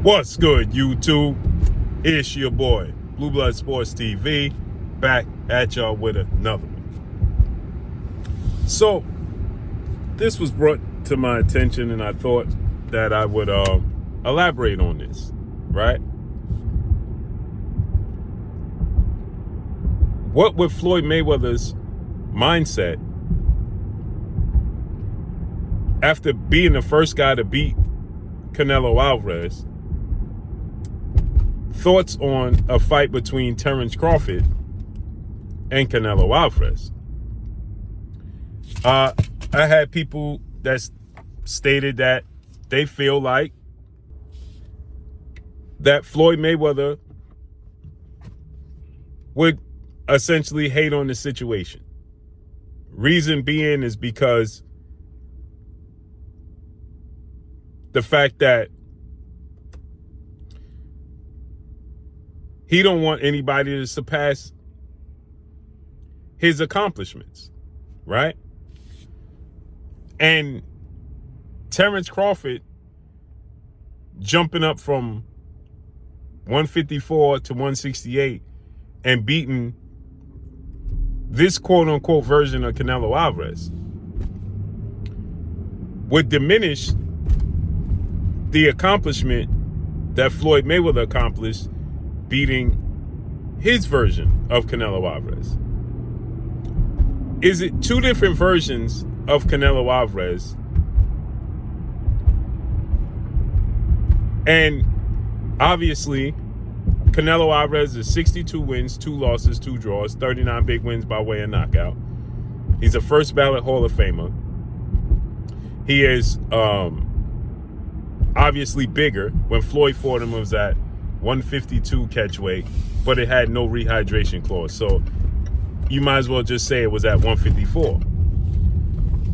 What's good, YouTube? It's your boy, Blue Blood Sports TV, back at y'all with another one. So, this was brought to my attention, and I thought that I would elaborate on this, right? What with Floyd Mayweather's mindset after being the first guy to beat Canelo Alvarez? Thoughts on a fight between Terrence Crawford and Canelo Alvarez. I had people that stated that they feel like that Floyd Mayweather would essentially hate on the situation. Reason being is because the fact that he don't want anybody to surpass his accomplishments, right? And Terrence Crawford jumping up from 154 to 168 and beating this quote-unquote version of Canelo Alvarez would diminish the accomplishment that Floyd Mayweather accomplished beating his version of Canelo Alvarez. Is it two different versions of Canelo Alvarez? And obviously, Canelo Alvarez is 62 wins, 2 losses, 2 draws, 39 big wins by way of knockout. He's a first ballot Hall of Famer. He is obviously bigger. When Floyd fought him, it was at 152 catch weight, but it had no rehydration clause. So you might as well just say it was at 154.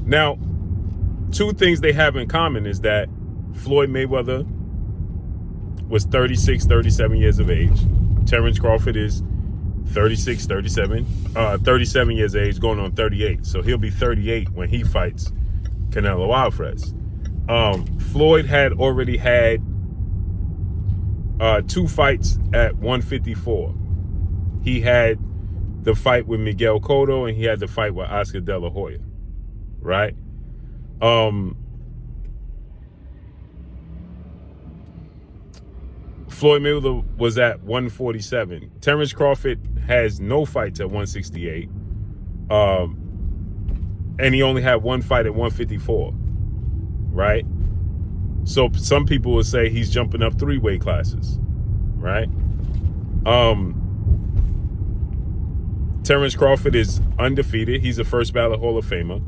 Now, two things they have in common is that Floyd Mayweather was 36, 37 years of age. Terrence Crawford is 37 years of age, going on 38. So he'll be 38 when he fights Canelo Alvarez. Floyd had already had 2 fights at 154. He had the fight with Miguel Cotto, and he had the fight with Oscar De La Hoya, right? Floyd Mayweather was at 147. Terrence Crawford has no fights at 168. And he only had 1 fight at 154, right? So some people will say he's jumping up 3 weight classes, right? Terrence Crawford is undefeated. He's a first ballot Hall of Famer.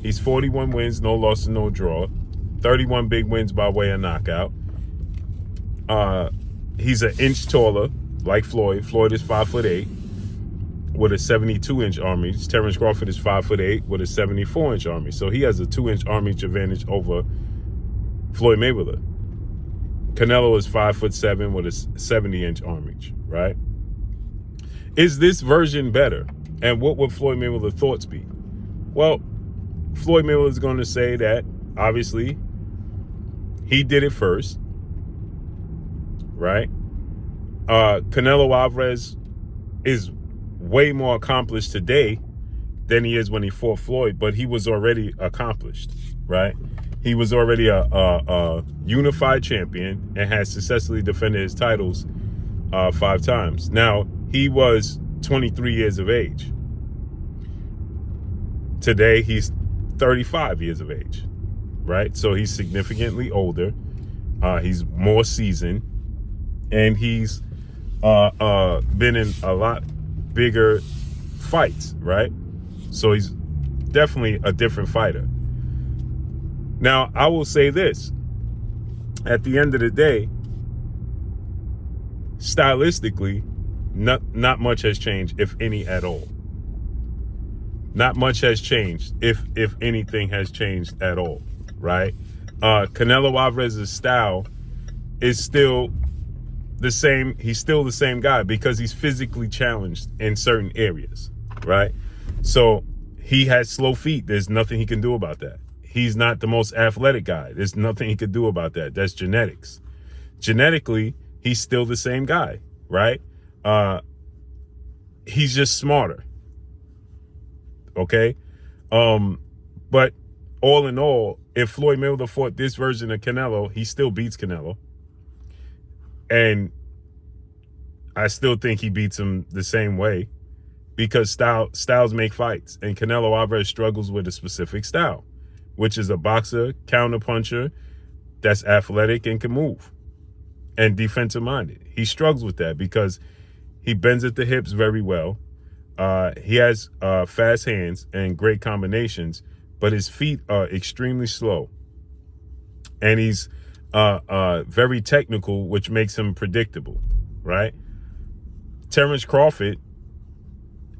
He's 41 wins, no losses, no draw. 31 big wins by way of knockout. He's an inch taller, like Floyd. Floyd is 5'8" with a 72-inch arm reach. Terrence Crawford is 5'8" with a 74-inch arm reach. So he has a 2-inch arm reach advantage over Floyd Mayweather. Canelo is 5'7" with a 70-inch arm reach, right? Is this version better? And what would Floyd Mayweather's thoughts be? Well, Floyd Mayweather is going to say that, obviously, he did it first, right? Canelo Alvarez is way more accomplished today than he is when he fought Floyd, but he was already accomplished, right? He was already a unified champion and has successfully defended his titles 5 times. Now, he was 23 years of age. Today, he's 35 years of age, right? So he's significantly older. He's more seasoned, and he's been in a lot bigger fights, right? So he's definitely a different fighter. Now, I will say this. At the end of the day, stylistically, not much has changed, if any at all. Not much has changed, if anything has changed at all, right? Canelo Alvarez's style is still the same. He's still the same guy because he's physically challenged in certain areas, right? So he has slow feet. There's nothing he can do about that. He's not the most athletic guy. There's nothing he could do about that. That's genetics. genetically, he's still the same guy, right? He's just smarter. Okay. But all in all, if Floyd Mayweather fought this version of Canelo, he still beats Canelo. And I still think he beats him the same way because styles make fights. And Canelo Alvarez struggles with a specific style, which is a boxer, counterpuncher that's athletic and can move and defensive minded. He struggles with that because he bends at the hips very well. He has fast hands and great combinations, but his feet are extremely slow. And he's very technical, which makes him predictable, right? Terrence Crawford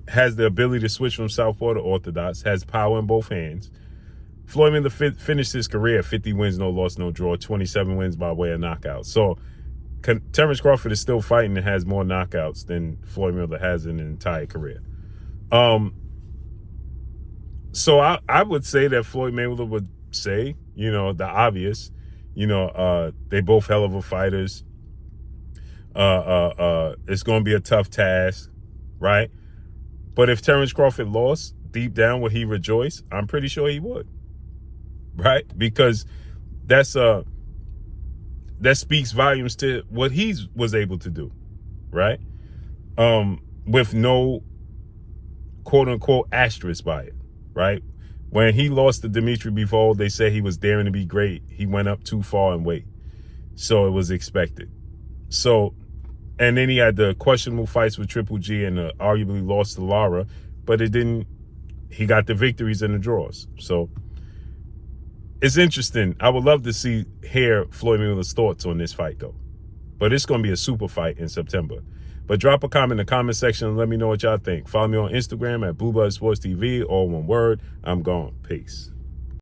has the ability to switch from southpaw to orthodox, has power in both hands. Floyd Mayweather finished his career 50 wins, no loss, no draw, 27 wins by way of knockout. So Terrence Crawford is still fighting and has more knockouts than Floyd Mayweather has in an entire career. So I would say that Floyd Mayweather would say, the obvious, they both hell of a fighters. It's going to be a tough task, right? But if Terrence Crawford lost, deep down would he rejoice? I'm pretty sure he would, right? Because that speaks volumes to what he was able to do, right? With no quote unquote asterisk by it, right? When he lost to Dimitri Bivol, they said he was daring to be great. He went up too far in weight. So it was expected. So, and then he had the questionable fights with Triple G and arguably lost to Lara, but he got the victories and the draws. So it's interesting. I would love to hear Floyd Mayweather's thoughts on this fight, though. But it's going to be a super fight in September. But drop a comment in the comment section and let me know what y'all think. Follow me on Instagram at Blue Blood Sports TV, all one word. I'm gone. Peace.